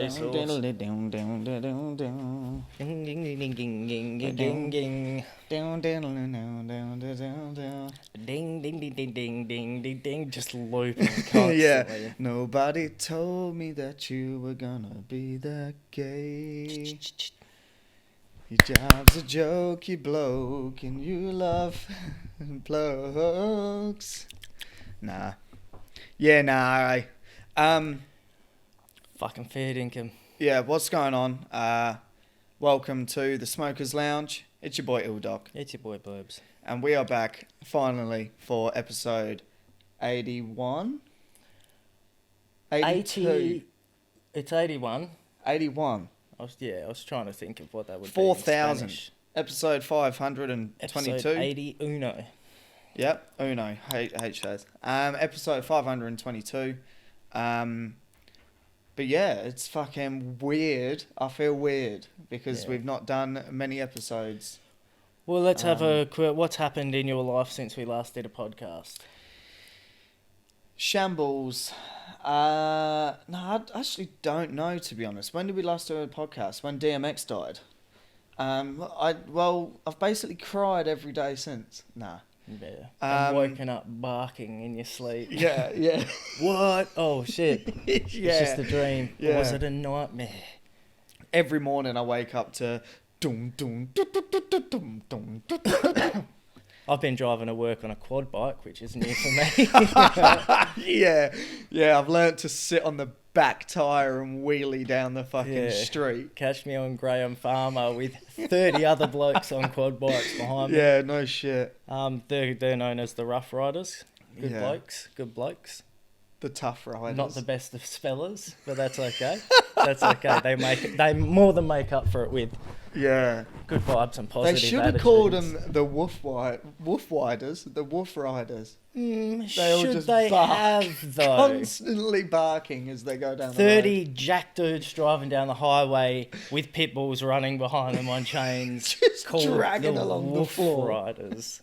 resource. Ding ding ding ding ding ding, just looping constantly. Yeah. Nobody told me that you were gonna be that gay. Your job's a joke, you bloke, and you love blokes. Nah. Yeah, nah. Fucking fair dinkum. Yeah, what's going on? Welcome to the Smokers Lounge. It's your boy Ildoc. It's your boy Burbs. And we are back, finally, for episode 81? 82. It's 81. 81. I was trying to think of what that would 4,000. be in Spanish. Episode 522. Episode 81. Yep, uno. H says. Episode 522. But yeah, it's fucking weird. I feel weird because we've not done many episodes. Well, let's have a quick... What's happened in your life since we last did a podcast? Shambles. No, I actually don't know, to be honest. When did we last do a podcast? When DMX died. I've basically cried every day since. Nah. Yeah. And woken up barking in your sleep. Yeah. What? Oh, shit. It's just a dream. Yeah. Or was it a nightmare? Every morning I wake up to... Dum, dum, dum, dum, dum, dum, dum. I've been driving to work on a quad bike, which is new for me. Yeah, I've learnt to sit on the back tyre and wheelie down the fucking street. Catch me on Graham Farmer with 30 other blokes on quad bikes behind me. Yeah, no shit. They're known as the Rough Riders. Good blokes. The tough riders. Not the best of spellers, but that's okay. That's okay. They more than make up for it with good vibes and positive They should have attitudes. called them the Wolf Riders. The Wolf Riders. Should they have, though? Constantly barking as they go down the road. 30 jack dudes driving down the highway with pit bulls running behind them on chains. Just called dragging the along the Wolf floor. Riders.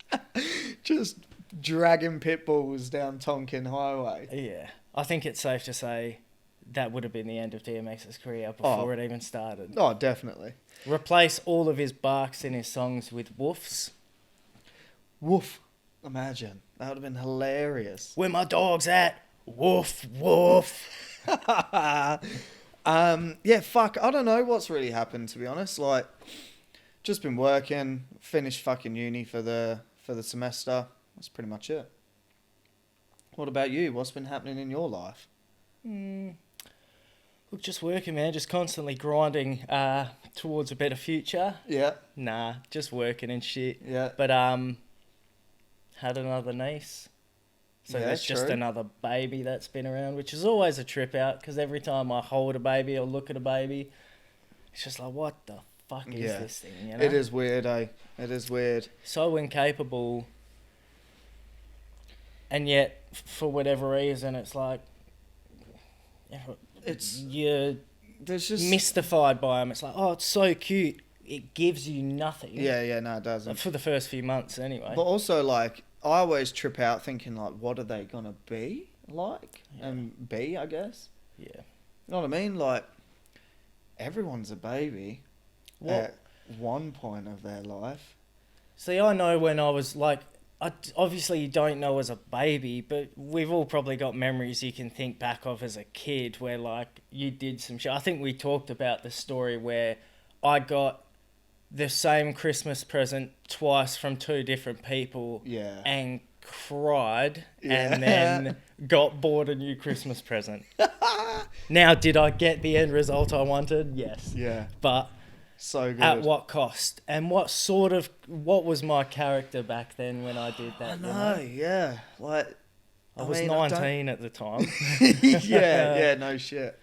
Just dragging pit bulls down Tonkin Highway. Yeah. I think it's safe to say that would have been the end of DMX's career before it even started. Oh, definitely. Replace all of his barks in his songs with woofs. Woof. Imagine. That would have been hilarious. Where my dog's at? Woof, woof. Yeah, fuck. I don't know what's really happened, to be honest. Like, just been working, finished fucking uni for the semester. That's pretty much it. What about you? What's been happening in your life? Look, just working, man. Just constantly grinding towards a better future. Yeah. Nah, just working and shit. Yeah. But had another niece. So Yeah, there's just true. another baby that's been around, which is always a trip out because every time I hold a baby or look at a baby, it's just like, what the fuck is this thing? You know? It is weird, eh? It is weird. So incapable. And yet, for whatever reason, it's like... You're There's just... mystified by him. It's like, oh, it's so cute. It gives you nothing. Yeah, no, it doesn't. For the first few months, anyway. But also, like, I always trip out thinking, like, what are they going to be like? Yeah. And be, I guess. Yeah. You know what I mean? Like, everyone's a baby at one point of their life. See, I know when I was like... obviously, you don't know as a baby, but we've all probably got memories you can think back of as a kid where, like, you did some shit. I think we talked about the story where I got the same Christmas present twice from two different people and cried and then got bought a new Christmas present. Now, did I get the end result I wanted? Yes. Yeah. But... So good. At what cost? And what was my character back then when I did that? I know, yeah. Like, I was 19 at the time. yeah, no shit.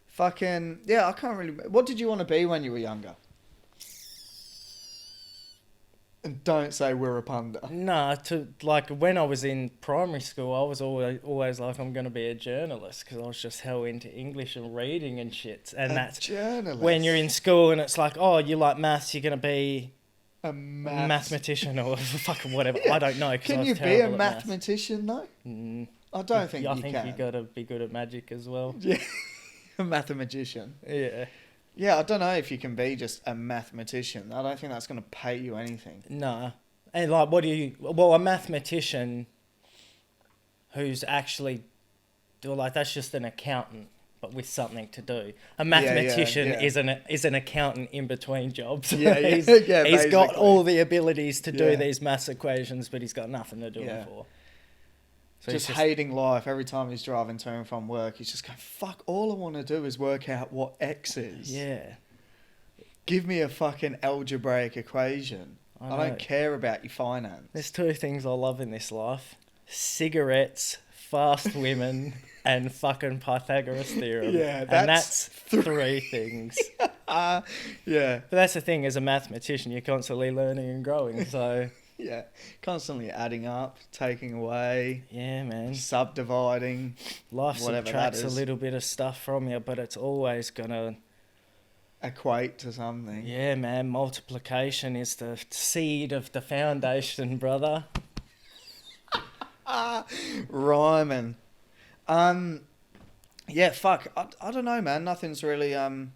Fucking, yeah, I can't really... What did you want to be when you were younger? And don't say we're a punda. Nah, like when I was in primary school, I was always like, I'm going to be a journalist because I was just hell into English and reading and shit. And that's journalist. When you're in school and it's like, oh, you like maths, you're going to be a mathematician or fucking whatever. I don't know. Can you be a mathematician though? I don't think you can. I think you got to be good at magic as well. Yeah. A mathematician. Yeah. Yeah, I don't know if you can be just a mathematician. I don't think that's going to pay you anything. No. And like, what do you... Well, a mathematician who's actually... Well, like, that's just an accountant, but with something to do. A mathematician is an accountant in between jobs. Yeah, yeah, he's yeah. he's got basically. all the abilities to do Yeah. these maths equations, but he's got nothing to do them for. So just he's hating life every time he's driving to and from work. He's just going, fuck, all I want to do is work out what X is. Yeah. Give me a fucking algebraic equation. I don't care about your finance. There's two things I love in this life. Cigarettes, fast women, and fucking Pythagoras theorem. Yeah, that's three things. Yeah. But that's the thing, as a mathematician, you're constantly learning and growing, so... Yeah, constantly adding up, taking away, Yeah, man. subdividing. Life whatever subtracts that a is. little bit of stuff from you, but it's always gonna... Equate to something. Yeah, man. Multiplication is the seed of the foundation, brother. Rhyming. Yeah, fuck. I don't know, man. Nothing's really... I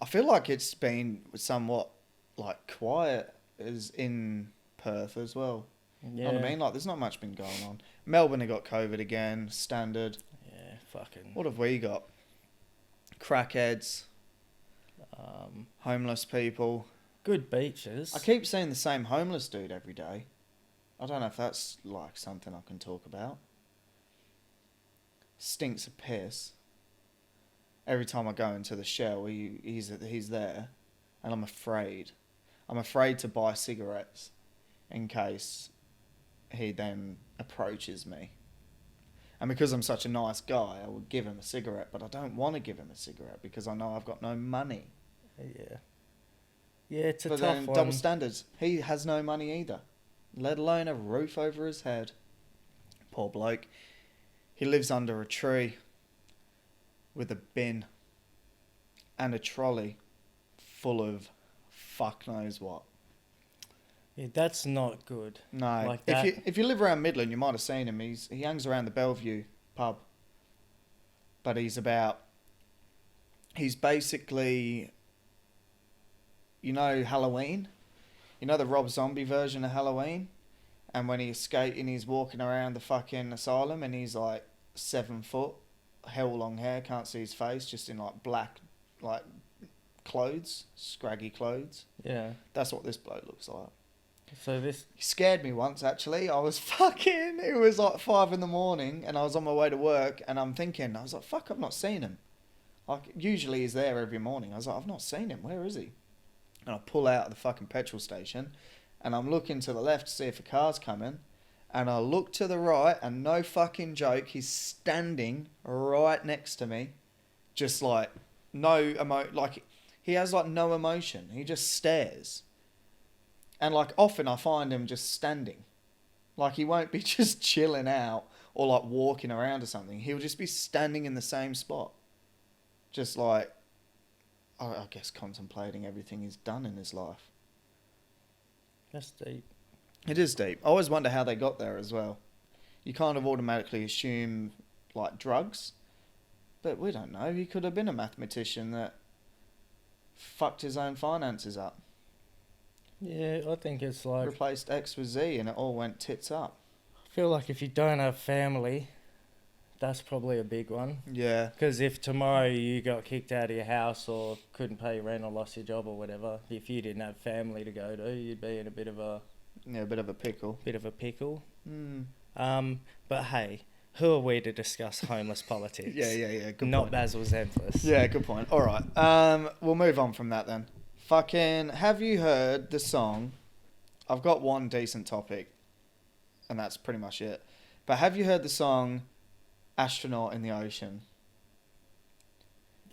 feel like it's been somewhat, like, quiet as in Perth as well. Yeah. You know what I mean? Like, there's not much been going on. Melbourne have got COVID again, standard. Yeah, fucking... What have we got? Crackheads, homeless people. Good beaches. I keep seeing the same homeless dude every day. I don't know if that's, like, something I can talk about. Stinks of piss. Every time I go into the shell, he's there, and I'm afraid. I'm afraid to buy cigarettes in case he then approaches me. And because I'm such a nice guy, I would give him a cigarette, but I don't want to give him a cigarette because I know I've got no money. Yeah. Yeah, it's a But tough then one. double standards. He has no money either, let alone a roof over his head. Poor bloke. He lives under a tree with a bin and a trolley full of fuck knows what. Yeah, that's not good. No. Like that. If you live around Midland, you might have seen him. He hangs around the Bellevue pub. But he's basically, you know, Halloween? You know the Rob Zombie version of Halloween? And when he's skating, he's walking around the fucking asylum and he's like 7 foot, hell long hair, can't see his face, just in like black, like clothes, scraggy clothes. Yeah. That's what this bloke looks like. So this... He scared me once, actually. I was fucking... It was like 5 in the morning and I was on my way to work and I was like, fuck, I've not seen him. Like, usually he's there every morning. I was like, I've not seen him. Where is he? And I pull out of the fucking petrol station and I'm looking to the left to see if a car's coming. And I look to the right and no fucking joke, he's standing right next to me. Just like, he has like no emotion. He just stares. And like often I find him just standing. Like he won't be just chilling out or like walking around or something. He'll just be standing in the same spot. Just like, I guess contemplating everything he's done in his life. That's deep. It is deep. I always wonder how they got there as well. You kind of automatically assume like drugs. But we don't know. He could have been a mathematician that fucked his own finances up. Yeah, I think it's like... Replaced X with Z and it all went tits up. I feel like if you don't have family, that's probably a big one. Yeah. Because if tomorrow you got kicked out of your house or couldn't pay your rent or lost your job or whatever, if you didn't have family to go to, you'd be in a bit of a... Yeah, a bit of a pickle. pickle. Mm. But hey, who are we to discuss homeless politics? Yeah. Good Not point. Basil Zemphis. Yeah, good point. All right. We'll move on from that then. Fucking, have you heard the song? I've got one decent topic, and that's pretty much it. But have you heard the song Astronaut in the Ocean?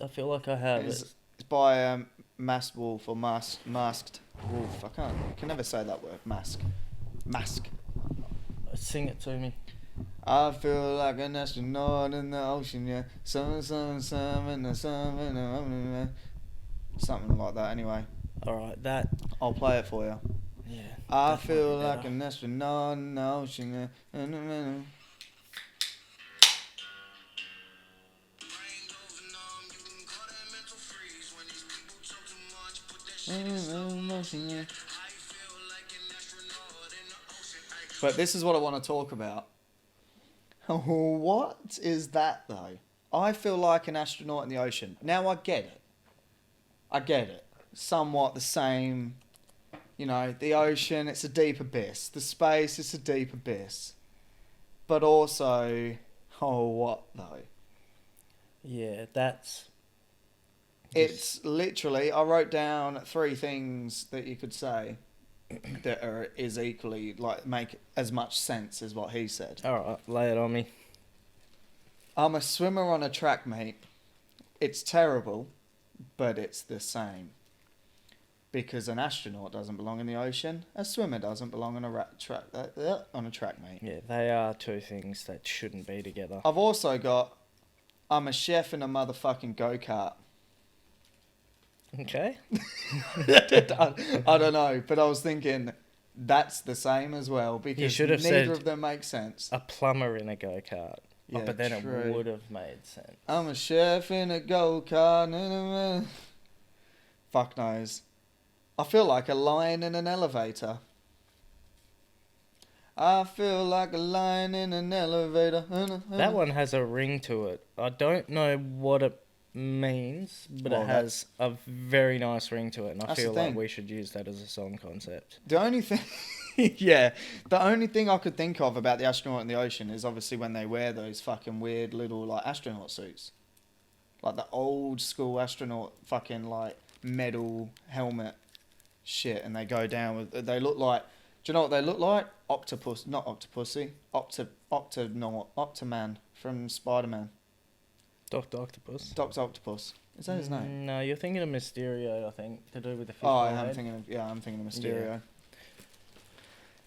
I feel like I have. It's by Masked Wolf or Masked Wolf. I can never say that word. Mask. Sing it to me. I feel like an astronaut in the ocean, yeah. Something like that, anyway. Alright, that... I'll play it for you. Yeah. I feel like an astronaut in the ocean, yeah. But this is what I want to talk about. What is that though? I feel like an astronaut in the ocean. Now I get it. I get it. Somewhat the same. You know, the ocean, it's a deep abyss. The space, it's a deep abyss. But also, what though? Yeah, that's... It's literally, I wrote down 3 things that you could say that is equally, like, make as much sense as what he said. Alright, lay it on me. I'm a swimmer on a track meet. It's terrible, but it's the same. Because an astronaut doesn't belong in the ocean, a swimmer doesn't belong on a track meet. Yeah, they are 2 things that shouldn't be together. I've also got, I'm a chef in a motherfucking go-kart. Okay. I don't know, but I was thinking that's the same as well because should have neither said of them make sense. A plumber in a go-kart. Yeah, But then true. it would have made sense. I'm a chef in a go-kart. Fuck knows. I feel like a lion in an elevator. I feel like a lion in an elevator. That one has a ring to it. I don't know what it means, but Well, it has a very nice ring to it, and I That's feel the like thing. we should use that as a song concept. The only thing, yeah, the only thing I could think of about the astronaut in the ocean is obviously when they wear those fucking weird little like astronaut suits, like the old school astronaut fucking like metal helmet shit, and they go down with. They look like. Do you know what they look like? Octopus, not Octopussy. Optiman from Spider-Man. Dr. Octopus. Doctor Octopus. Is that his name? No, you're thinking of Mysterio, I think, to do with the fish. Oh, ball I'm head. thinking of Mysterio.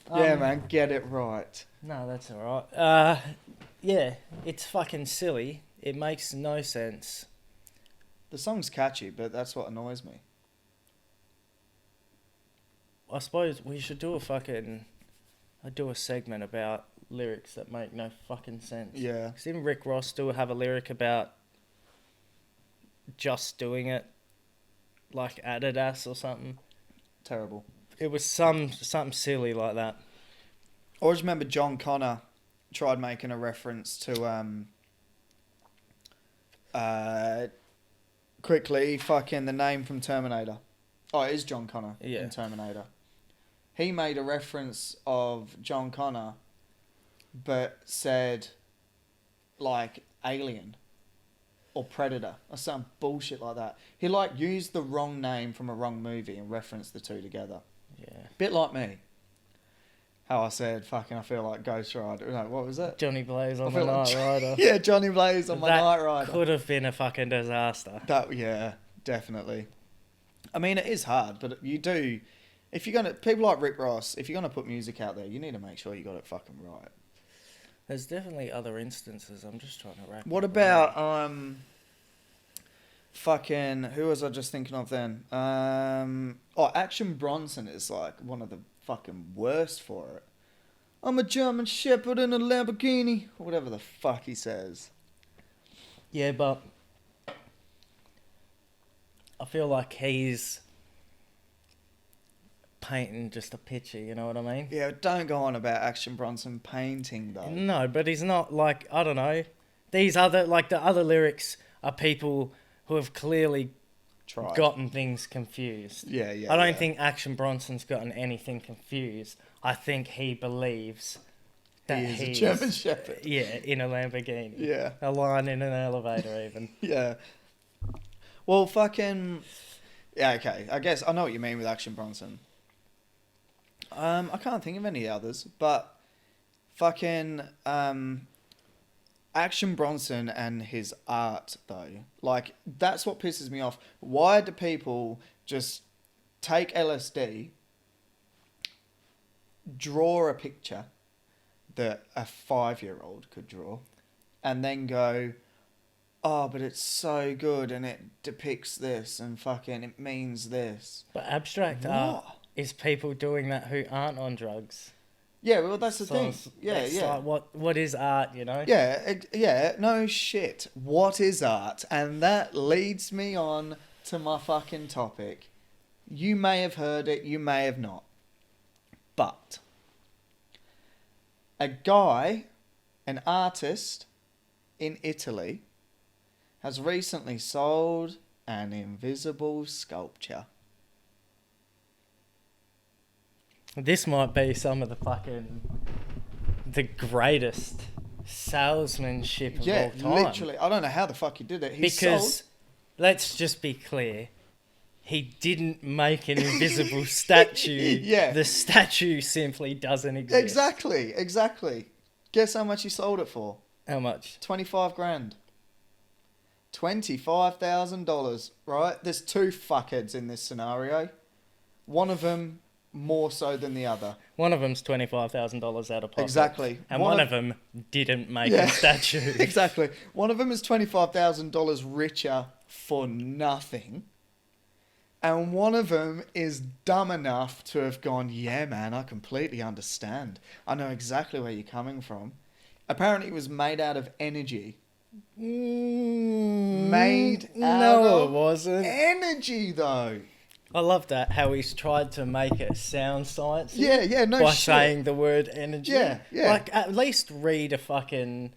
Yeah. Yeah, man, get it right. No, that's alright. Yeah, it's fucking silly. It makes no sense. The song's catchy, but that's what annoys me. I suppose we should do a segment about lyrics that make no fucking sense. Yeah. 'Cause didn't Rick Ross have a lyric about just doing it, like Adidas or something? Terrible. It was something silly like that. I always remember John Connor tried making a reference to quickly fucking the name from Terminator. Oh, it is John Connor in Terminator. He made a reference of John Connor, but said like Alien or Predator or some bullshit like that. He like used the wrong name from a wrong movie and referenced the two together. Yeah. Bit like me. How I said, fucking, I feel like Ghost Rider. No, what was that? Johnny Blaze on I the feel like Night Rider. Yeah, Johnny Blaze on my Night Rider. Could have been a fucking disaster. Yeah, definitely. I mean, it is hard, but you do. If you're gonna, people like Rick Ross, if you're gonna put music out there, you need to make sure you got it fucking right. There's definitely other instances. I'm just trying to wrap. What about fucking, who was I just thinking of then? Action Bronson is like one of the fucking worst for it. I'm a German Shepherd in a Lamborghini, or whatever the fuck he says. Yeah, but I feel like he's painting just a picture, you know what I mean? Yeah, don't go on about Action Bronson painting though. No, but he's not like, I don't know. These other, like the other lyrics are people who have clearly gotten things confused. Yeah. I don't think Action Bronson's gotten anything confused. I think he believes that he's a he's German Shepherd. Yeah, in a Lamborghini. Yeah. A line in an elevator even. Yeah. Well, fucking... Yeah, okay. I guess I know what you mean with Action Bronson. I can't think of any others, but fucking Action Bronson and his art, though. Like, that's what pisses me off. Why do people just take LSD, draw a picture that a 5-year-old could draw, and then go, oh, but it's so good and it depicts this and fucking it means this. But abstract art is people doing that who aren't on drugs. Yeah, well, that's the thing. It's like, what is art, you know? Yeah, no shit. What is art? And that leads me on to my fucking topic. You may have heard it, you may have not. But a guy, an artist in Italy, has recently sold an invisible sculpture. This might be some of the greatest salesmanship of all time. Literally. I don't know how the fuck he did it. Let's just be clear. He didn't make an invisible statue. Yeah. The statue simply doesn't exist. Exactly. Guess how much he sold it for? How much? 25 grand. $25,000, right? There's two fuckheads in this scenario. One of them more so than the other. One of them's $25,000 out of pocket. Exactly. And one of them didn't make a statue. Exactly. One of them is $25,000 richer for nothing. And one of them is dumb enough to have gone, yeah, man, I completely understand. I know exactly where you're coming from. Apparently it was made out of energy. Made out of it wasn't. energy, though. I love that, how he's tried to make it sound sciencey. Yeah, no by shit. saying the word energy. Yeah. Like, at least read a fucking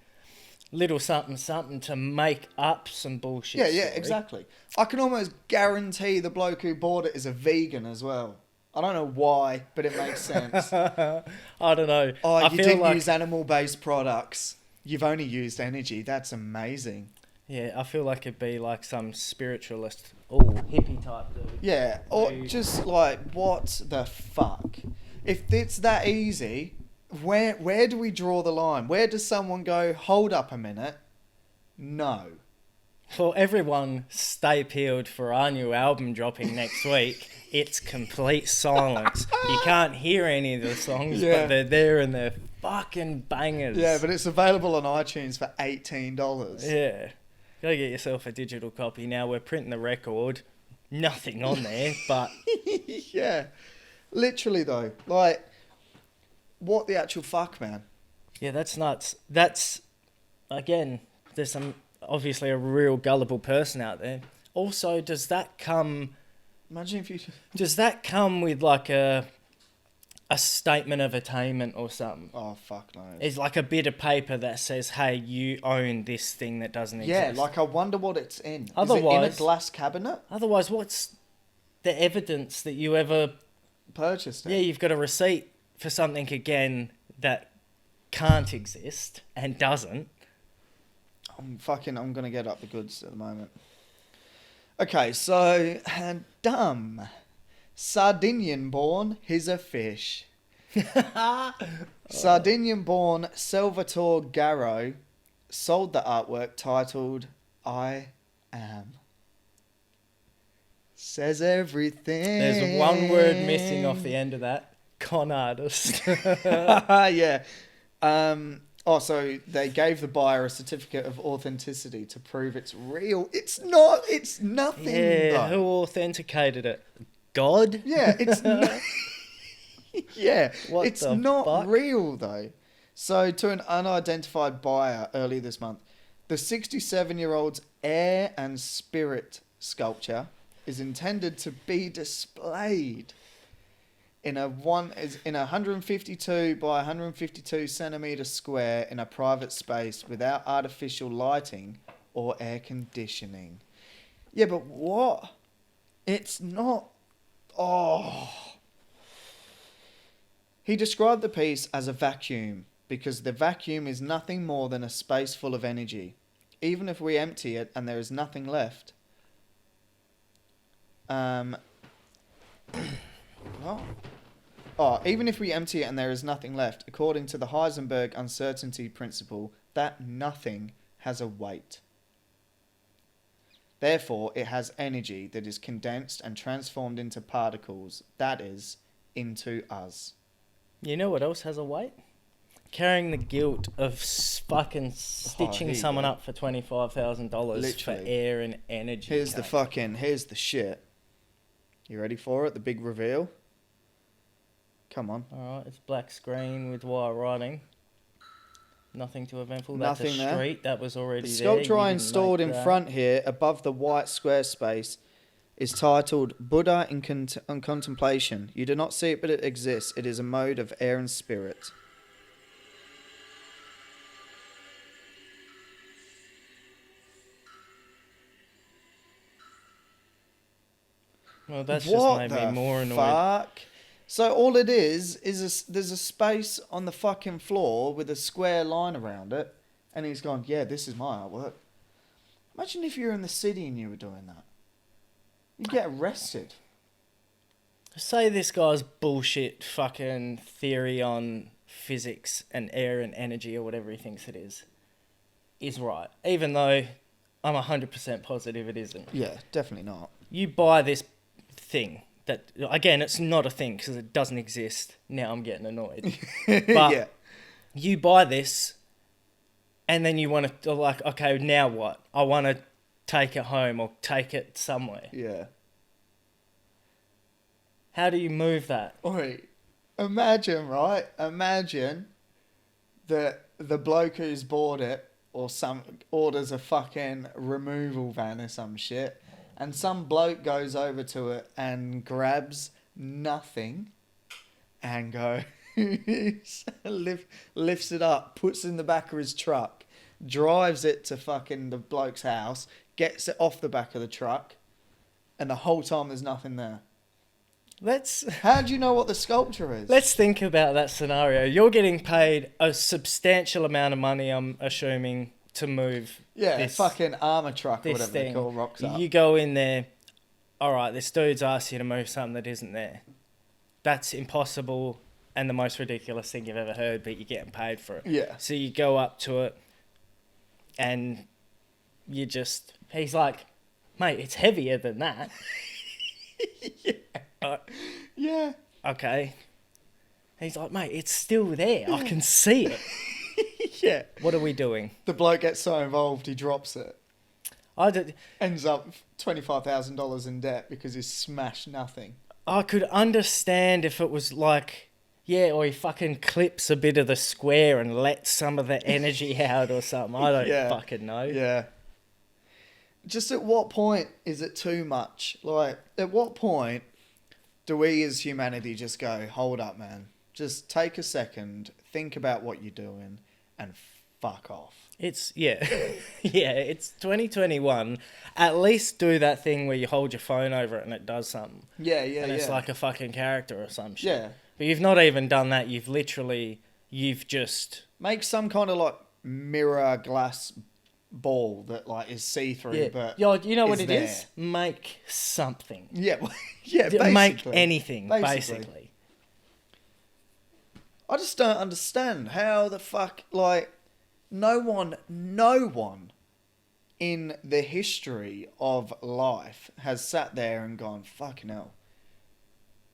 little something to make up some bullshit Yeah, story. exactly. I can almost guarantee the bloke who bought it is a vegan as well. I don't know why, but it makes sense. I don't know. Oh, I you feel didn't like, use animal-based products. You've only used energy. That's amazing. Yeah, I feel like it'd be like some spiritualist, hippie type dude. Yeah, or Who- just like, what the fuck? If it's that easy, where do we draw the line? Where does someone go, hold up a minute? No. For everyone, stay peeled for our new album dropping next week. It's complete silence. You can't hear any of the songs, but they're there and they're fucking bangers. Yeah, but it's available on iTunes for $18. Yeah. Go get yourself a digital copy now. We're printing the record. Nothing on there, but... Yeah. Literally, though. Like, what the actual fuck, man? Yeah, that's nuts. That's... Again, there's obviously a real gullible person out there. Also, does that come with like a statement of attainment or something? Oh, fuck no. It's like a bit of paper that says, hey, you own this thing that doesn't exist. Yeah, like I wonder what it's in. Otherwise, is it in a glass cabinet? Otherwise, what's the evidence that you ever... Purchased it? Yeah, you've got a receipt for something, again, that can't exist and doesn't. I'm going to get up the goods at the moment. Okay, so, dumb. Sardinian-born, he's a fish. Sardinian-born Salvatore Garro sold the artwork titled, I Am. Says everything. There's one word missing off the end of that. Con artist. Yeah. So they gave the buyer a certificate of authenticity to prove it's real. It's not. It's nothing. Yeah, though. who authenticated it? God? Yeah, it's not. Yeah, What it's the not fuck? real though. So to an unidentified buyer early this month, the 67-year-old's air and spirit sculpture is intended to be displayed in a 152 by 152 centimeter square in a private space without artificial lighting or air conditioning. Yeah, but what? It's not. Oh. He described the piece as a vacuum because the vacuum is nothing more than a space full of energy. Even if we empty it and there is nothing left. Even if we empty it and there is nothing left, according to the Heisenberg uncertainty principle, that nothing has a weight. Therefore, it has energy that is condensed and transformed into particles, that is, into us. You know what else has a weight? Carrying the guilt of fucking stitching someone up for $25,000 for air and energy. Here's the shit. You ready for it? The big reveal? Come on. Alright, it's black screen with wire writing. Nothing too eventful. Nothing That's a there. street. That was already The there. sculpture I You didn't installed make in that. front here, above the white square space, is titled Buddha in Contemplation. You do not see it, but it exists. It is a mode of air and spirit. Well, that's What just made the me more annoyed. fuck? So all it is there's a space on the fucking floor with a square line around it, and he's gone, yeah, this is my artwork. Imagine if you were in the city and you were doing that. You'd get arrested. Say this guy's bullshit fucking theory on physics and air and energy or whatever he thinks it is right. Even though I'm 100% positive it isn't. Yeah, definitely not. You buy this thing that, again, it's not a thing because it doesn't exist. Now I'm getting annoyed. But Yeah. you buy this and then you want to, like, okay, now what? I want to take it home or take it somewhere. Yeah. How do you move that? Wait, imagine, right? Imagine that the bloke who's bought it or some orders a fucking removal van or some shit, and some bloke goes over to it and grabs nothing and lifts it up, puts it in the back of his truck, drives it to fucking the bloke's house, gets it off the back of the truck, and the whole time there's nothing there. How do you know what the sculpture is? Let's think about that scenario. You're getting paid a substantial amount of money, I'm assuming, to move this fucking armour truck or whatever thing. they call rocks up. You go in there, all right, this dude's asked you to move something that isn't there. That's impossible and the most ridiculous thing you've ever heard, but you're getting paid for it. Yeah. So you go up to it and he's like, mate, it's heavier than that. Yeah. Okay. He's like, mate, it's still there. I can see it. Yeah. What are we doing? The bloke gets so involved he drops it. Ends up $25,000 in debt because he smashed nothing. I could understand if it was like, yeah, or he fucking clips a bit of the square and lets some of the energy out or something. I don't fucking know. Yeah. Just at what point is it too much? Like, at what point do we as humanity just go, hold up, man. Just take a second, think about what you're doing, and fuck off. It's 2021. At least do that thing where you hold your phone over it and it does something. Yeah. And it's like a fucking character or some shit. Yeah. But you've not even done that. You've just... Make some kind of, like, mirror glass ball that, like, is see-through, but you know what it there. is? Make something. Yeah, basically. Make anything, basically. I just don't understand how the fuck, like, no one in the history of life has sat there and gone, fucking hell,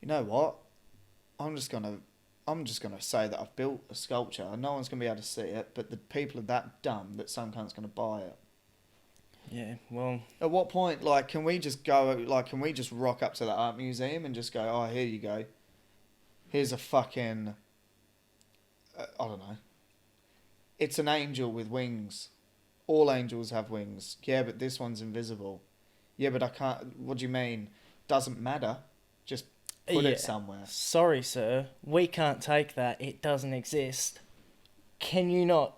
you know what? I'm just gonna say that I've built a sculpture. No one's gonna be able to see it, but the people are that dumb that some cunt's gonna buy it. Yeah, well... At what point, like, can we just rock up to the art museum and just go, oh, here you go. Here's a fucking... I don't know. It's an angel with wings. All angels have wings. Yeah, but this one's invisible. Yeah, but I can't... What do you mean? Doesn't matter. Just put it somewhere. Sorry, sir. We can't take that. It doesn't exist. Can you not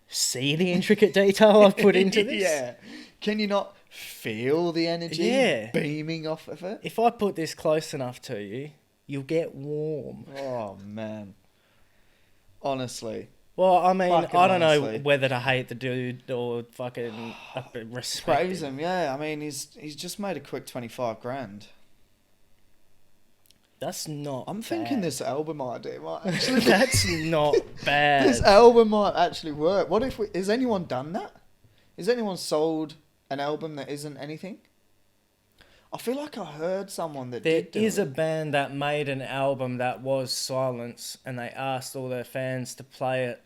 see the intricate detail I've put into this? Yeah. Can you not feel the energy beaming off of it? If I put this close enough to you, you'll get warm. Oh, man. Honestly. Well, I mean, Fucking I don't honestly. know whether to hate the dude or fucking respect Praise him, yeah. I mean, he's just made a quick 25 grand. That's not I'm bad. thinking this album idea might actually... That's not bad. This album might actually work. What if has anyone done that? Has anyone sold an album that isn't anything? I feel like I heard someone that There did do is it. a band that made an album that was silence, and they asked all their fans to play it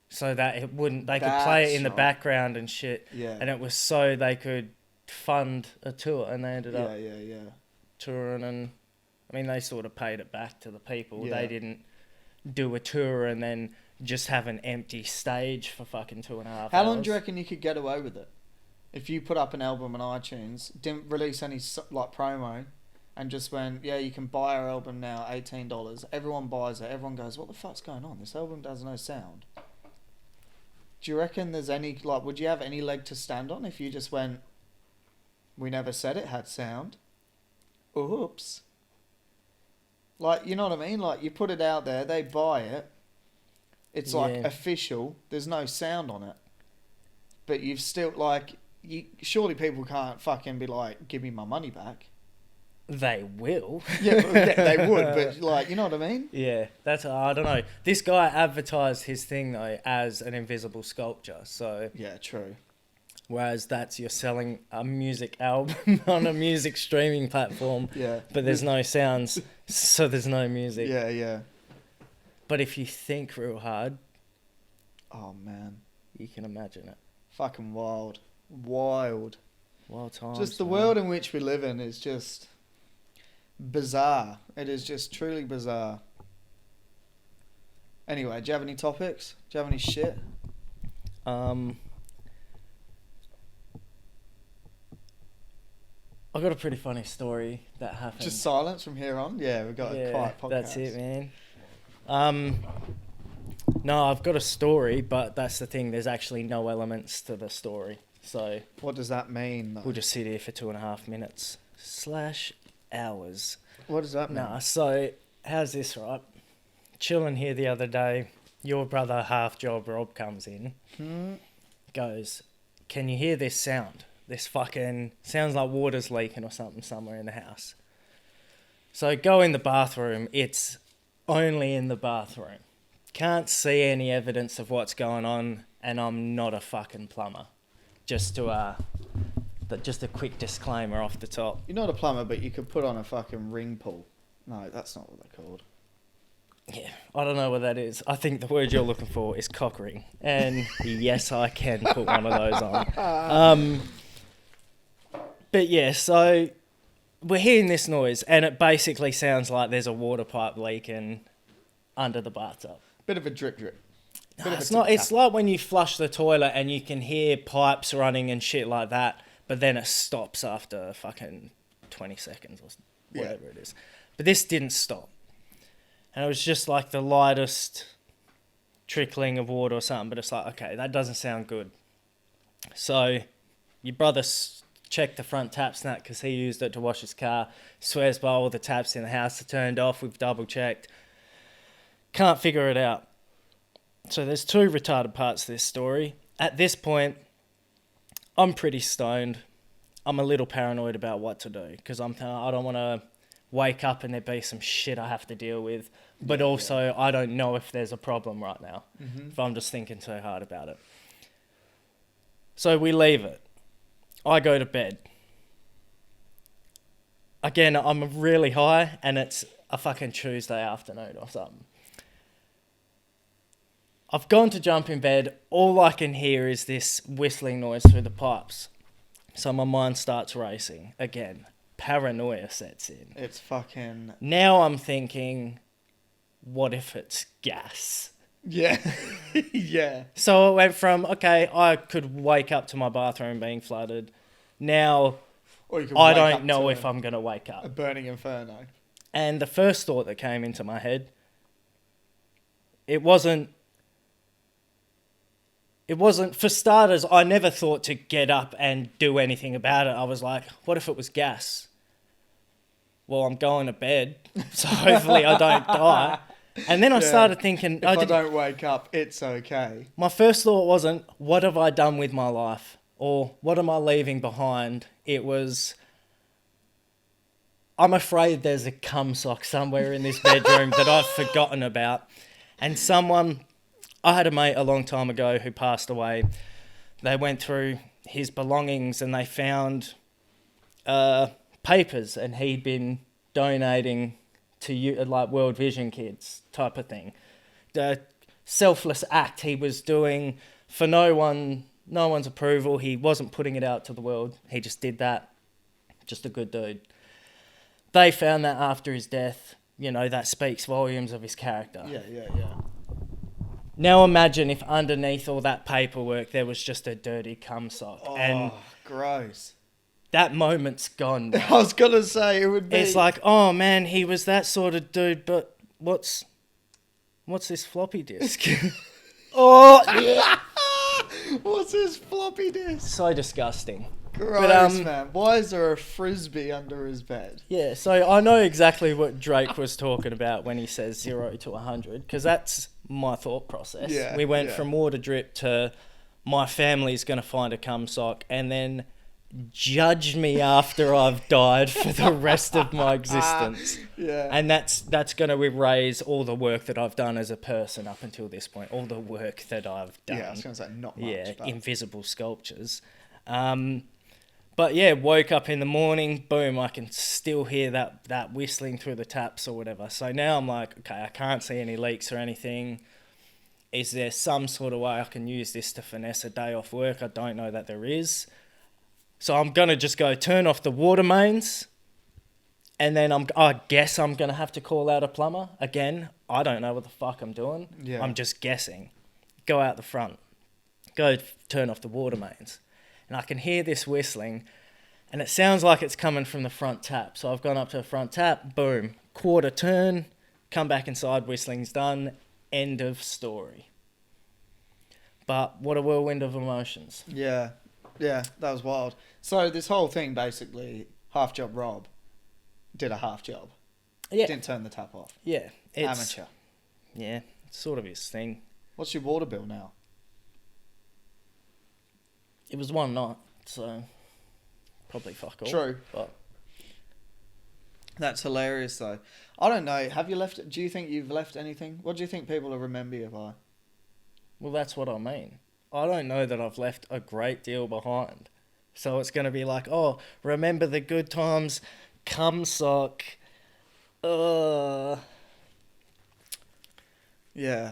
so that it wouldn't. They could play it in the right. background and shit. Yeah. And it was so they could fund a tour, and they ended up Yeah. touring. And I mean, they sort of paid it back to the people. Yeah. They didn't do a tour and then just have an empty stage for fucking 2.5 hours. How long do you reckon you could get away with it? if you put up an album on iTunes, didn't release any like promo, and just went, yeah, you can buy our album now, $18. Everyone buys it. Everyone goes, what the fuck's going on? This album has no sound. Do you reckon there's any, like, would you have any leg to stand on if you just went, we never said it had sound? Oops. Like, you know what I mean? Like, you put it out there, they buy it. It's like official. There's no sound on it. But you've still, like, surely people can't fucking be like, give me my money back. They will. Yeah, they would, but like, you know what I mean? Yeah, that's, I don't know. This guy advertised his thing though as an invisible sculpture, so. Yeah, true. Whereas you're selling a music album on a music streaming platform, but there's no sounds, so there's no music. Yeah, yeah. But if you think real hard, oh man, you can imagine it. Fucking wild. Wild times. Just the world in which we live in is just bizarre. It is just truly bizarre. Anyway, do you have any topics? Do you have any shit? I got a pretty funny story that happened. Just silence from here on? Yeah, we've got a quiet podcast. That's it, man. No, I've got a story, but that's the thing. There's actually no elements to the story. So what does that mean, though? We'll just sit here for 2.5 minutes / hours. What does that mean? Nah, so how's this, right? Chilling here the other day. Your brother, half job Rob, comes in. Goes, can you hear this sound? This fucking sounds like water's leaking or something somewhere in the house. So go in the bathroom. It's only in the bathroom. Can't see any evidence of what's going on, and I'm not a fucking plumber. Just a quick disclaimer off the top. You're not a plumber, but you could put on a fucking ring pull. No, that's not what they're called. Yeah, I don't know what that is. I think the word you're looking for is cock ring. And yes, I can put one of those on. But yeah, so we're hearing this noise, and it basically sounds like there's a water pipe leaking under the bathtub. Bit of a drip. No, it's not. It's like when you flush the toilet and you can hear pipes running and shit like that, but then it stops after fucking 20 seconds or whatever it is. But this didn't stop. And it was just like the lightest trickling of water or something, but it's like, okay, that doesn't sound good. So your brother checked the front taps and that because he used it to wash his car. Swears by all the taps in the house are turned off. We've double checked. Can't figure it out. So there's two retarded parts to this story. At this point, I'm pretty stoned. I'm a little paranoid about what to do because I don't want to wake up and there be some shit I have to deal with. But also, I don't know if there's a problem right now. If I'm just thinking too hard about it. So we leave it. I go to bed. Again, I'm really high and it's a fucking Tuesday afternoon or something. I've gone to jump in bed. All I can hear is this whistling noise through the pipes. So my mind starts racing. Again, paranoia sets in. It's fucking... Now I'm thinking, what if it's gas? Yeah. Yeah. So it went from, okay, I could wake up to my bathroom being flooded. Now I don't know if I'm going to wake up. A burning inferno. And the first thought that came into my head, it wasn't, for starters, I never thought to get up and do anything about it. I was like, what if it was gas? Well, I'm going to bed, so hopefully I don't die. And then I started thinking... If I don't wake up, it's okay. My first thought wasn't, what have I done with my life? Or what am I leaving behind? It was, I'm afraid there's a cum-sock somewhere in this bedroom that I've forgotten about. And I had a mate a long time ago who passed away. They went through his belongings and they found papers, and he'd been donating to like World Vision kids type of thing. The selfless act he was doing for no one's approval. He wasn't putting it out to the world. He just did that. Just a good dude. They found that after his death. You know, that speaks volumes of his character. Yeah. Now imagine if underneath all that paperwork there was just a dirty cum sock. Oh, And gross. that moment's gone. I was going to say it would be... It's like, oh man, he was that sort of dude, but what's this floppy disk? Oh, yeah. What's this floppy disk? So disgusting. Gross, man. Why is there a frisbee under his bed? Yeah, so I know exactly what Drake was talking about when he says 0 to 100, because that's my thought process. Yeah, We went yeah. from water drip to my family's going to find a cum sock and then judge me after I've died for the rest of my existence. Yeah. And that's going to erase all the work that I've done as a person up until this point, all the work that I've done. Yeah, I was going to say not much. Yeah, but... invisible sculptures. But yeah, woke up in the morning, boom, I can still hear that whistling through the taps or whatever. So now I'm like, okay, I can't see any leaks or anything. Is there some sort of way I can use this to finesse a day off work? I don't know that there is. So I'm going to just go turn off the water mains. And then I guess I'm going to have to call out a plumber. Again, I don't know what the fuck I'm doing. Yeah. I'm just guessing. Go out the front. Go turn off the water mains. And I can hear this whistling. And it sounds like it's coming from the front tap. So I've gone up to the front tap. Boom. Quarter turn. Come back inside. Whistling's done. End of story. But what a whirlwind of emotions. Yeah. Yeah, that was wild. So this whole thing, basically, half job Rob did a half job. Yeah. Didn't turn the tap off. Yeah. Amateur. Yeah. It's sort of his thing. What's your water bill now? It was one night, so probably fuck all. True. But That's hilarious, though. I don't know. Have you left... Do you think you've left anything? What do you think people will remember you by? well, that's what I mean. I don't know that I've left a great deal behind. So it's going to be like, oh, remember the good times, cum sock. Yeah.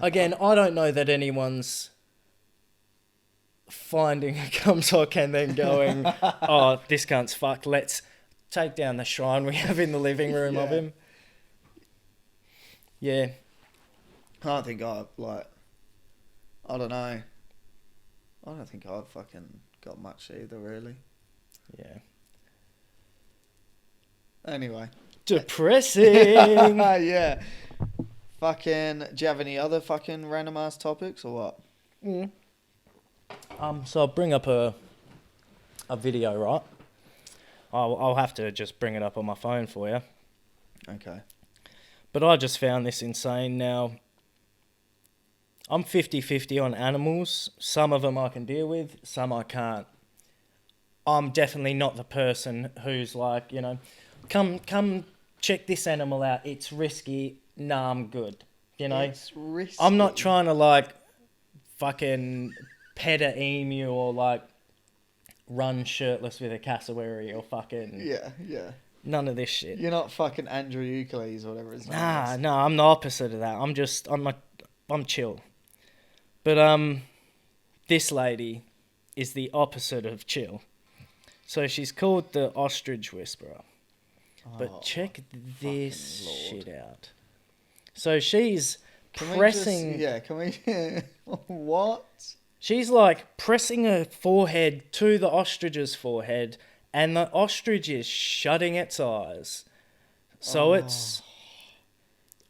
Again, I don't know that anyone's finding a cum sock and then going, oh, this cunt's fucked. Let's take down the shrine we have in the living room of Yeah. him. Yeah. I don't think I don't know. I don't think I've fucking got much either, really. Yeah. Anyway. Depressing. Yeah. Fucking... Do you have any other fucking random ass topics or what? So I'll bring up a video, right? I'll have to just bring it up on my phone for you. Okay. But I just found this insane. Now, I'm 50-50 on animals. Some of them I can deal with, some I can't. I'm definitely not the person who's like, you know, come check this animal out. It's risky. Nah, I'm good. You know, It's risky. I'm not trying to like fucking pet a emu or like run shirtless with a cassowary or fucking Yeah. none of this shit. You're not fucking Andrew Euclides or whatever his name Nah, is. no, I'm the opposite of that. I'm chill. But this lady is the opposite of chill. So she's called the ostrich whisperer. But Oh, check this fucking Lord. shit out. So she's Can pressing. we just, yeah, can we... What? She's like pressing her forehead to the ostrich's forehead, and the ostrich is shutting its eyes. So it's...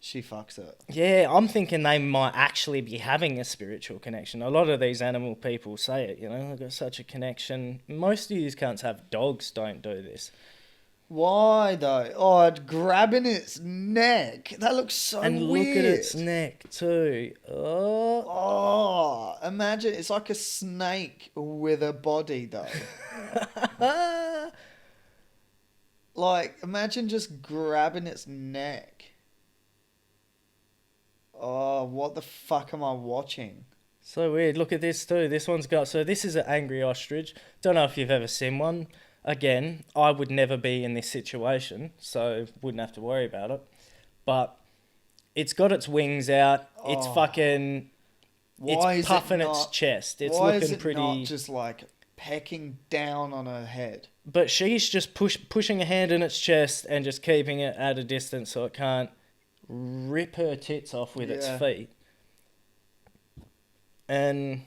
She fucks it. Yeah, I'm thinking they might actually be having a spiritual connection. A lot of these animal people say it, you know, they've got such a connection. Most of these cunts have dogs, don't do this. Why though? Oh, it's grabbing its neck. That looks so And weird. look at its neck too. Oh. Oh, imagine it's like a snake with a body though. Like, imagine just grabbing its neck. Oh, what the fuck am I watching? So weird. Look at this too. This one's got... So this is an angry ostrich. Don't know if you've ever seen one. Again, I would never be in this situation, so wouldn't have to worry about it. But it's got its wings out. It's Oh. fucking... Why It's is puffing it its not, chest. It's why looking is it pretty... not just like pecking down on her head? But she's just pushing a hand in its chest and just keeping it at a distance so it can't rip her tits off with its Yeah. feet. And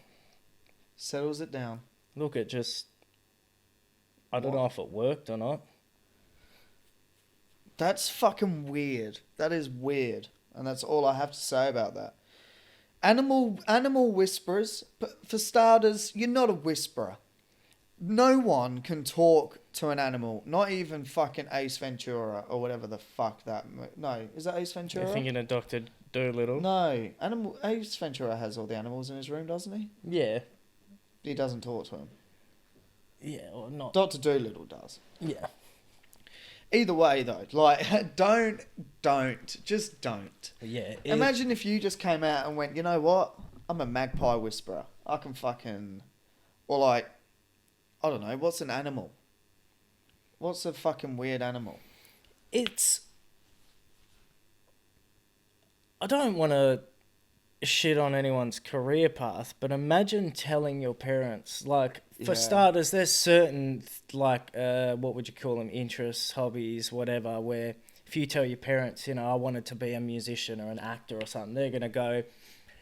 Settles it down. look, it just... I don't What? know if it worked or not. That's fucking weird. That is weird. And that's all I have to say about that. Animal whisperers, but for starters, you're not a whisperer. No one can talk to an animal. Not even fucking Ace Ventura or whatever the fuck that... No, is that Ace Ventura? You're thinking of Dr. Dolittle? No. Ace Ventura has all the animals in his room, doesn't he? Yeah. He doesn't talk to him. Yeah, or not. Dr. Dolittle does. Yeah. Either way, though, like, just don't. Yeah. Imagine if you just came out and went, you know what? I'm a magpie whisperer. I can fucking... Or like, I don't know, what's an animal? What's a fucking weird animal? It's... I don't want to shit on anyone's career path, but imagine telling your parents, like, for Yeah. starters, there's certain, like, what would you call them, interests, hobbies, whatever, where if you tell your parents, you know, I wanted to be a musician or an actor or something, they're going to go,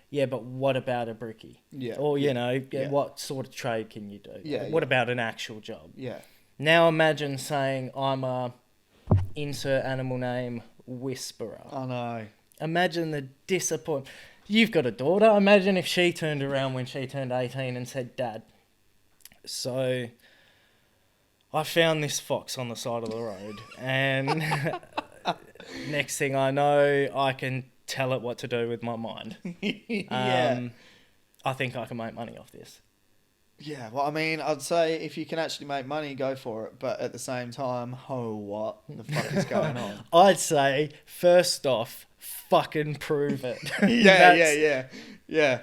yeah, but what about a brickie? Yeah. Or, you know, Yeah. what sort of trade can you do? Yeah, What yeah. about an actual job? Yeah. Now imagine saying, I'm a insert animal name whisperer. I know. Imagine the disappointment. You've got a daughter. Imagine if she turned around when she turned 18 and said, Dad, so I found this fox on the side of the road, and next thing I know, I can tell it what to do with my mind. Yeah. I think I can make money off this. Yeah, well, I mean, I'd say if you can actually make money, go for it. But at the same time, what the fuck is going on? I'd say, first off, fucking prove it. Yeah.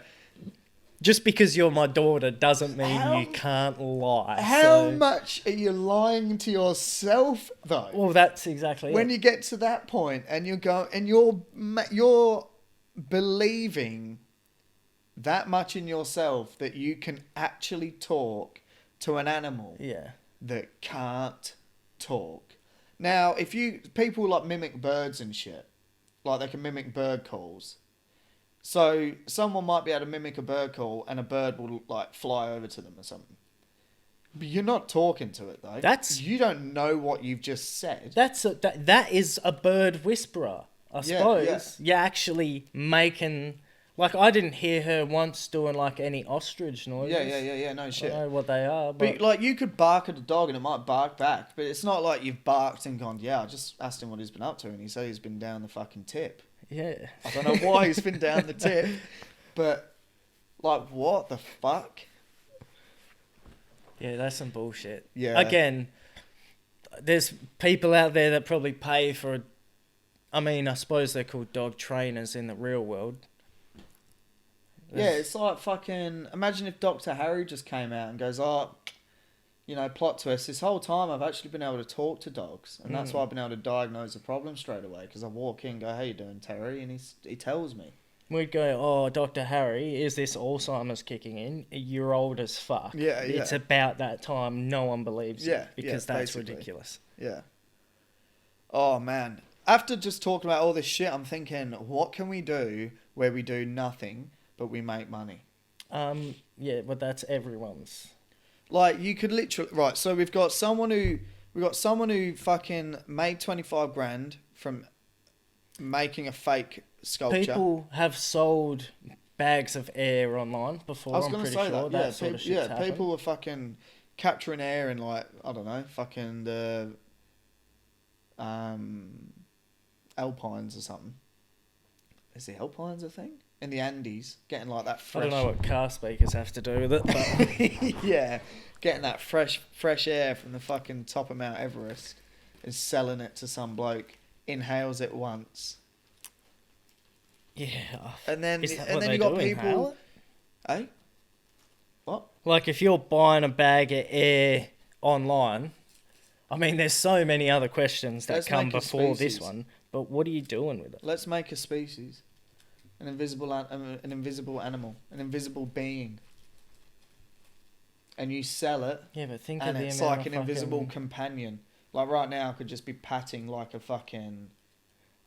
Just because you're my daughter doesn't mean How- you can't lie. How much are you lying to yourself, though? Well, that's exactly When it. you get to that point and you're believing that much in yourself that you can actually talk to an animal Yeah. that can't talk. Now, if people like mimic birds and shit, like they can mimic bird calls. So someone might be able to mimic a bird call and a bird will like fly over to them or something. But you're not talking to it though. You don't know what you've just said. That is a bird whisperer, I suppose. yeah. You're actually making... Like, I didn't hear her once doing, like, any ostrich noises. Yeah, no I shit. don't know what they are, But like you could bark at a dog and it might bark back, but it's not like you've barked and gone, yeah, I just asked him what he's been up to and he said he's been down the fucking tip. Yeah. I don't know why he's been down the tip, but like what the fuck? Yeah, that's some bullshit. Yeah. Again, there's people out there that probably pay for... I mean, I suppose they're called dog trainers in the real world. Yeah, it's like fucking... Imagine if Dr. Harry just came out and goes, oh, you know, plot twist. This whole time I've actually been able to talk to dogs. And that's why I've been able to diagnose the problem straight away. Because I walk in and go, how you doing, Terry? And he tells me. We'd go, oh, Dr. Harry, is this Alzheimer's kicking in? You're old as fuck. Yeah. It's about that time. No one believes you. Yeah, Because that's basically. ridiculous. Yeah. Oh, man. After just talking about all this shit, I'm thinking, what can we do where we do nothing but we make money? Yeah, but that's everyone's. Like, you could literally... Right, so we've got someone who fucking made 25 grand from making a fake sculpture. People have sold bags of air online before. I was I'm going to pretty say sure that. sort of shit's happened. People were fucking capturing air in, like, I don't know, fucking the Alpines or something. Is the Alpines a thing? In the Andes, getting like that fresh... I don't know what car speakers have to do with it, but... Yeah, getting that fresh air from the fucking top of Mount Everest and selling it to some bloke, inhales it once. Yeah. And then Is that and what then they you got do, inhale people... it? Eh? What? Like, if you're buying a bag of air online... I mean, there's so many other questions that Let's come make a before this species. one, but what are you doing with it? Let's make a species. An invisible animal. An invisible being. And you sell it, Yeah, but think of and the it's amount like of an invisible fucking... companion. Like right now, I could just be patting like a fucking...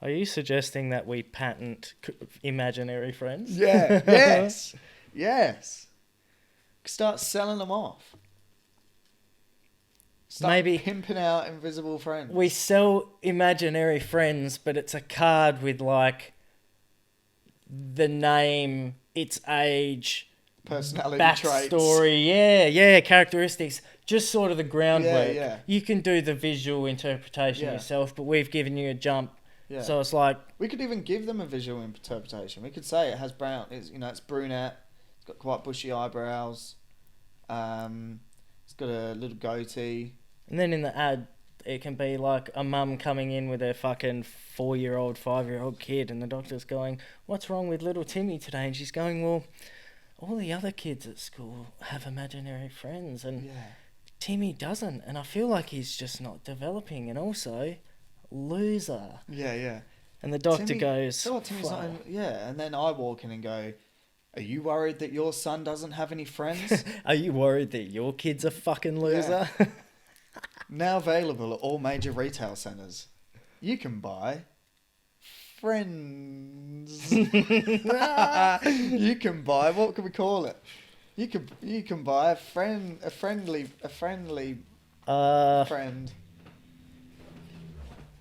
Are you suggesting that we patent imaginary friends? Yeah, yes. Yes. Start selling them off. Start Maybe pimping out invisible friends. we sell imaginary friends, but it's a card with like the name, its age, Personality traits. backstory, yeah, characteristics, just sort of the groundwork. Yeah. You can do the visual interpretation Yeah. yourself, but we've given you a jump. Yeah. So it's like, We could even give them a visual interpretation. We could say it has brown. It's brunette. It's got quite bushy eyebrows. It's got a little goatee. and then in the ad, it can be like a mum coming in with her fucking 4-year-old, 5-year-old kid, and the doctor's going, "What's wrong with little Timmy today?" And she's going, "Well, all the other kids at school have imaginary friends, and Yeah. Timmy doesn't, and I feel like he's just not developing, and also, loser." Yeah. And the doctor Timmy- goes, So what, Timmy's "Fuck." not. Yeah, and then I walk in and go, "Are you worried that your son doesn't have any friends?" Are you worried that your kid's a fucking loser? Now available at all major retail centres. You can buy friends. You can buy, what can we call it? You can buy a friendly friend.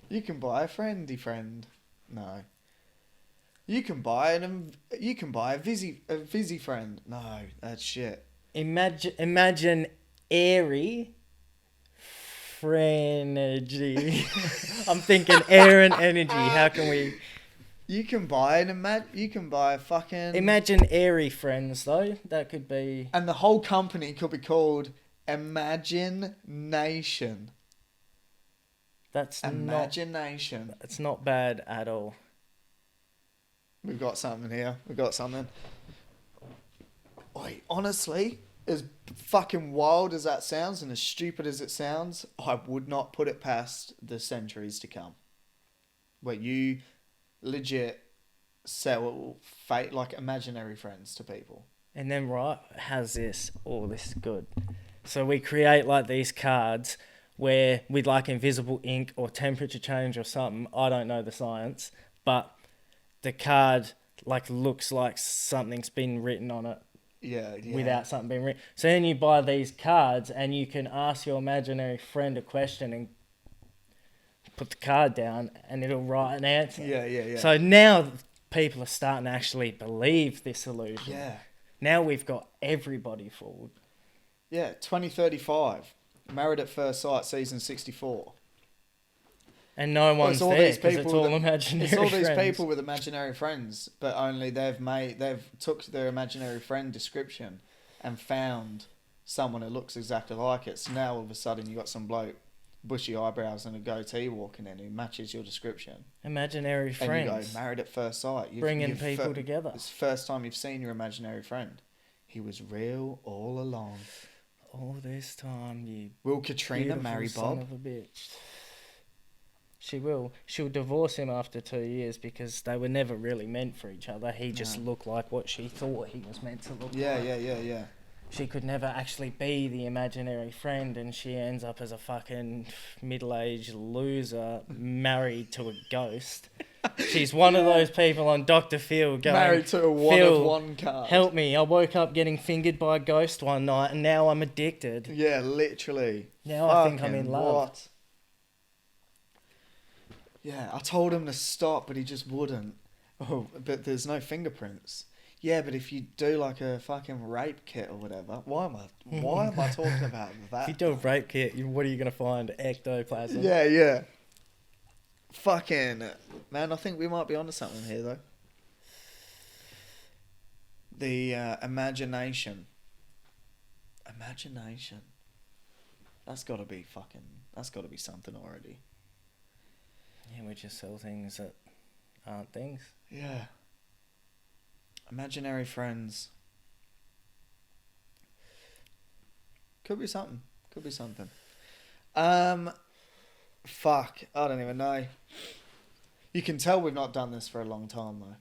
You can buy a friendly friend. No. You can buy a vizzy friend. No, that's shit. Imagine airy Frenergy. I'm thinking air and energy. How can we You can buy a fucking imagine airy friends though? That could be. and the whole company could be called Imagination. That's Imagination. not bad at all. We've got something here. We've got something. Oi, honestly, as fucking wild as that sounds and as stupid as it sounds, I would not put it past the centuries to come. Where you legit sell fake, like imaginary friends to people. And then how's this? Oh, this is good. So we create like these cards where with like invisible ink or temperature change or something. I don't know the science, but the card like looks like something's been written on it. Yeah. Without something being written. So then you buy these cards and you can ask your imaginary friend a question and put the card down and it'll write an answer. Yeah. So now people are starting to actually believe this illusion. Yeah. Now we've got everybody fooled. Yeah, 2035. Married at First Sight, season 64. And no one's it's all there these because it's people all that- imaginary It's all these friends. people with imaginary friends, but only they've took their imaginary friend description and found someone who looks exactly like it. So now all of a sudden you got some bloke, bushy eyebrows and a goatee walking in who matches your description. Imaginary friends. And you go, Married at First Sight. Bringing people together. It's the first time you've seen your imaginary friend. He was real all along. All this time, you Will Katrina beautiful marry son Bob? of a bitch. She will. She'll divorce him after 2 years because they were never really meant for each other. He just No. looked like what she thought he was meant to look like. Yeah. She could never actually be the imaginary friend, and she ends up as a fucking middle-aged loser married to a ghost. She's one of those people on Dr. Phil going, Married to a one "Phil, of one card. help me. I woke up getting fingered by a ghost one night, and now I'm addicted. Yeah, literally. Now I think I'm Fucking in love." what? Yeah, I told him to stop, but he just wouldn't. Oh, but there's no fingerprints. Yeah, but if you do like a fucking rape kit or whatever, why am I talking about that? If you do a rape kit, what are you going to find? Ectoplasm. Yeah. Fucking man, I think we might be onto something here though. The imagination. That's got to be something already. Yeah, we just sell things that aren't things. Yeah. Imaginary friends. Could be something. Fuck. I don't even know. You can tell we've not done this for a long time though.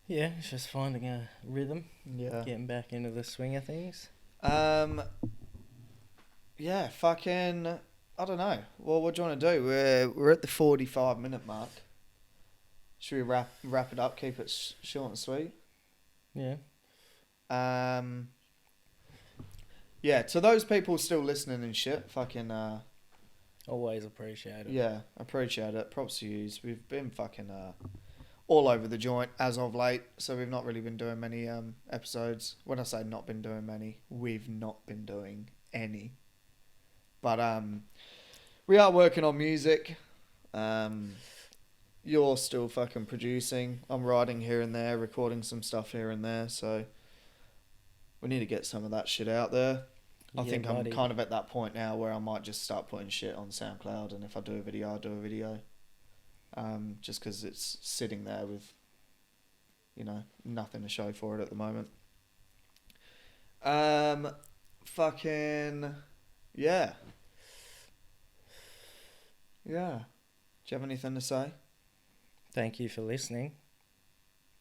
Yeah, it's just finding a rhythm, Yeah. getting back into the swing of things. Yeah, fucking I don't know. Well, what do you want to do? We're at the 45-minute mark. Should we wrap it up? Keep it short and sweet. Yeah. Yeah, to those people still listening and shit, fucking, Always appreciate it. yeah, appreciate it. Props to yous. We've been fucking, all over the joint as of late, so we've not really been doing many, episodes. When I say not been doing many, we've not been doing any. But, we are working on music. You're still fucking producing. I'm writing here and there, recording some stuff here and there, so we need to get some of that shit out there. I think buddy. I'm kind of at that point now where I might just start putting shit on SoundCloud, and if I do a video, I'll do a video. Just because it's sitting there with, nothing to show for it at the moment. Fucking, yeah. Yeah. Do you have anything to say? Thank you for listening.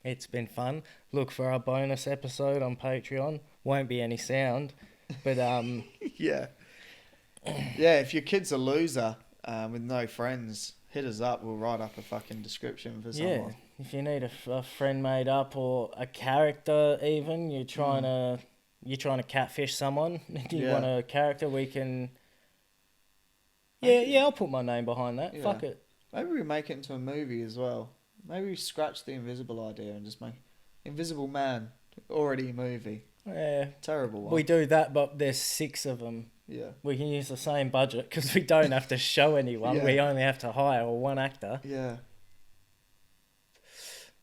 It's been fun. Look for our bonus episode on Patreon. Won't be any sound. But yeah, if your kid's a loser with no friends, hit us up. We'll write up a fucking description for someone. Yeah, if you need a friend made up or a character, even you're trying to catfish someone. You want a character, we can. Yeah, I'll put my name behind that. Yeah. Fuck it. Maybe we make it into a movie as well. Maybe we scratch the invisible idea and just make Invisible Man already a movie. Yeah. Terrible one. We do that, but there's 6 of them. Yeah. We can use the same budget because we don't have to show anyone. Yeah. We only have to hire one actor. Yeah.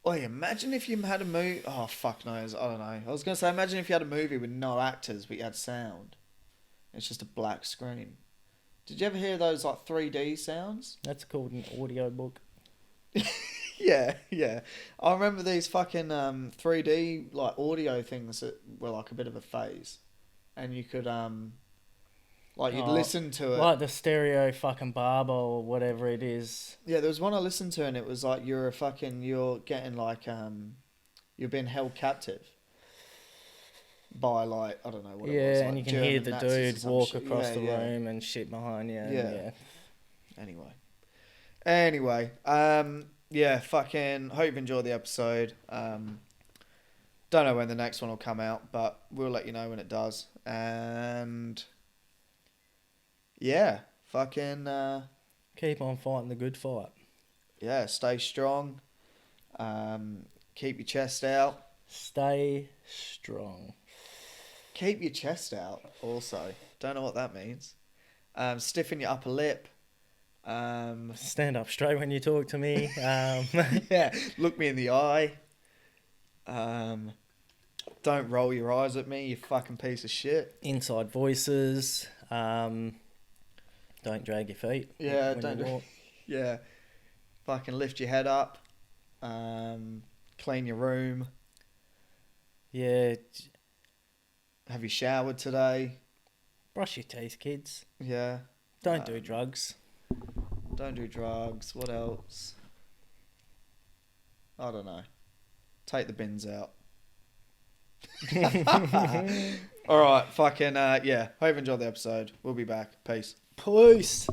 Oh, imagine if you had a movie... Oh, fuck knows. I don't know. I was going to say, imagine if you had a movie with no actors, but you had sound. It's just a black screen. Did you ever hear those, 3D sounds? That's called an audio book. Yeah. I remember these fucking 3D audio things that were a bit of a phase, and you could you'd listen to it like the stereo fucking barber or whatever it is. Yeah, there was one I listened to, and it was you're getting you're being held captive by I don't know what it was. Yeah, and you can hear the dude walk across the room and shit behind you. Yeah. Anyway, yeah, fucking hope you've enjoyed the episode. Don't know when the next one will come out, but we'll let you know when it does. And yeah, fucking keep on fighting the good fight. Yeah, stay strong. Keep your chest out. Stay strong. Keep your chest out also. Don't know what that means. Stiffen your upper lip. Stand up straight when you talk to me. Yeah, look me in the eye. Don't roll your eyes at me, you fucking piece of shit. Inside voices. Don't drag your feet. Yeah, don't. Yeah, fucking lift your head up. Clean your room. Yeah. Have you showered today? Brush your teeth, kids. Yeah. Don't do drugs. Don't do drugs. What else? I don't know. Take the bins out. Alright, fucking, yeah. Hope you enjoyed the episode. We'll be back. Peace. Peace.